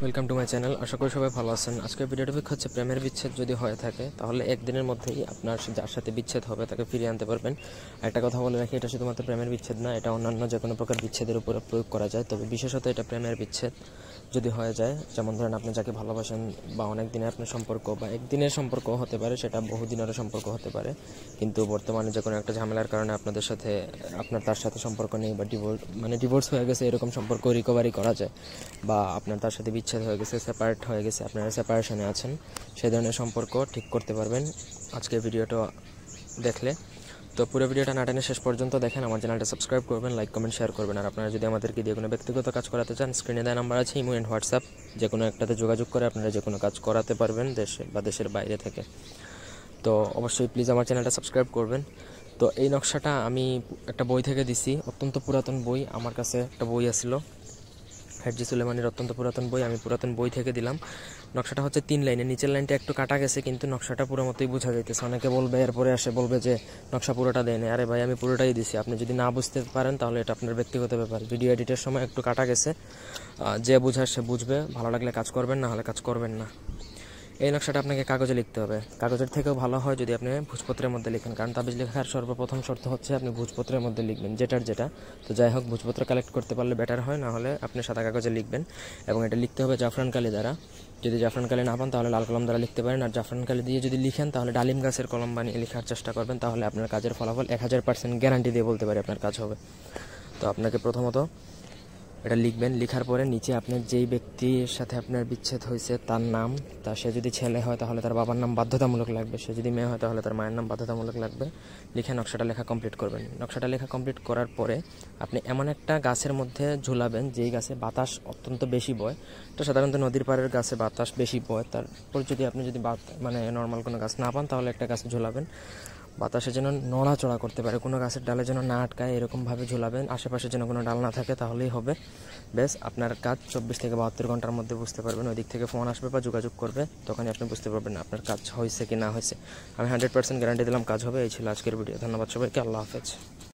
Welcome to my channel. আশা করি সবাই ভালো আছেন। আজকের ভিডিও টপিক হচ্ছে প্রেমের বিচ্ছেদ যদি হয়ে থাকে তাহলে একদিনের মধ্যেই আপনার যার সাথে বিচ্ছেদ হবে তাকে ফিরিয়ে আনতে পারবেন। একটা কথা বলে রাখি, এটা শুধুমাত্র প্রেমের বিচ্ছেদ না, এটা অন্যান্য যে কোনো প্রকার বিচ্ছেদের উপরে প্রয়োগ করা যায়। তবে বিশেষত এটা প্রেমের বিচ্ছেদ যদি হয়ে যায়, যেমন ধরেন আপনি যাকে ভালোবাসেন বা অনেক দিনের আপনার সম্পর্ক বা একদিনের সম্পর্ক হতে পারে, সেটা বহুদিনেরও সম্পর্ক হতে পারে, কিন্তু বর্তমানে যে কোনো একটা ঝামেলার কারণে আপনার তার সাথে সম্পর্ক নেই বা ডিভোর্স হয়ে গেছে, এরকম সম্পর্ক রিকভারি করা যায়, বা আপনার তার সাথে বিচ্ছেদ হয়ে গেছে, সেপারেট হয়ে গেছে, আপনারা সেপারেশনে আছেন, সেই ধরনের সম্পর্ক ঠিক করতে পারবেন আজকে ভিডিওটা দেখলে। তো পুরো ভিডিওটা না টেনে শেষ পর্যন্ত দেখেন, আমার চ্যানেলটা সাবস্ক্রাইব করবেন, লাইক কমেন্ট শেয়ার করবেন। আর আপনারা যদি আমাদেরকে দিয়ে কোনো ব্যক্তিগত কাজ করাতে চান, স্ক্রিনে দেওয়া নাম্বার আছে, ইমো অ্যান্ড হোয়াটসঅ্যাপ, যে কোনো একটাতে যোগাযোগ করে আপনারা যে কোনো কাজ করাতে পারবেন দেশে বা দেশের বাইরে থেকে। তো অবশ্যই প্লিজ আমার চ্যানেলটা সাবস্ক্রাইব করবেন। তো এই নকশাটা আমি একটা বই থেকে দিছি, অত্যন্ত পুরাতন বই। আমার কাছে একটা বই আসলো, হাজি সুলেমানের অত্যন্ত পুরাতন বই, আমি পুরাতন বই থেকে দিলাম। নকশাটা হচ্ছে 3 লাইনের, নিচের লাইনটা একটু কাটা গেছে, কিন্তু নকশাটা পুরো মতোই বোঝা যাইতেছে। অনেকে বলবে, এরপরে বলবে যে নকশা পুরোটা দেয় না। আরে ভাই, আমি পুরোটাই দিছি, আপনি যদি না বুঝতে পারেন তাহলে এটা আপনার ব্যক্তিগত ব্যাপার। ভিডিও এডিটের সময় একটু কাটা গেছে, যে বুঝার সে বুঝবে, ভালো লাগলে কাজ করবেন, না হলে কাজ করবেন না। এই নকশাটা আপনাকে কাগজে লিখতে হবে। কাগজের থেকেও ভালো হয় যদি আপনি ভোজপত্রের মধ্যে লিখেন, কারণ তাবিজ লেখার সর্বপ্রথম শর্ত হচ্ছে আপনি ভোজপত্রের মধ্যে লিখবেন, যেটা। তো যাই হোক, ভোজপত্র কালেক্ট করতে পারলে বেটার হয়, না হলে আপনি সাদা কাগজে লিখবেন। এবং এটা লিখতে হবে জাফরান কালি দ্বারা। যদি জাফরান কালি না পান তাহলে লাল কলম দ্বারা লিখতে পারেন। আর জাফরান কালি দিয়ে যদি লিখেন তাহলে ডালিম গাছের কলম বানিয়ে লেখার চেষ্টা করবেন, তাহলে আপনার কাজের ফলাফল 1000% গ্যারান্টি দিয়ে বলতে পারি আপনার কাজ হবে। তো আপনাকে প্রথমত এটা লিখবেন। লিখার পরে নিচে আপনার যেই ব্যক্তির সাথে আপনার বিচ্ছেদ হয়েছে তার নাম, সে যদি ছেলে হয় তাহলে তার বাবার নাম বাধ্যতামূলক লাগবে, সে যদি মেয়ে হয় তাহলে তার মায়ের নাম বাধ্যতামূলক লাগবে। লিখে নকশাটা লেখা কমপ্লিট করবেন। নকশাটা লেখা কমপ্লিট করার পরে আপনি এমন একটা গাছের মধ্যে ঝুলাবেন যেই গাছে বাতাস অত্যন্ত বেশি বয়। তো সাধারণত নদীর পাড়ের গাছে বাতাস বেশি বয়। তারপর আপনি যদি নর্মাল কোনো গাছ না পান তাহলে একটা গাছে ঝুলাবেন, বাতাসে যেন নড়াচড়া করতে পারে, কোনো গাছের ডালে যেন না আটকায়, এরকমভাবে ঝুলাবেন। আশেপাশে যেন কোনো ডাল না থাকে, তাহলেই হবে। বেশ, আপনার কাজ 24 থেকে 72 ঘন্টার মধ্যে বুঝতে পারবেন। ওই দিক থেকে ফোন আসবে বা যোগাযোগ করবে, তখনই আপনি বুঝতে পারবেন আপনার কাজ হয়েছে কি না হয়েছে। আমি 100% গ্যারান্টি দিলাম কাজ হবে। এই ছিল আজকের ভিডিও। ধন্যবাদ সবাইকে। আল্লাহ হাফেজ।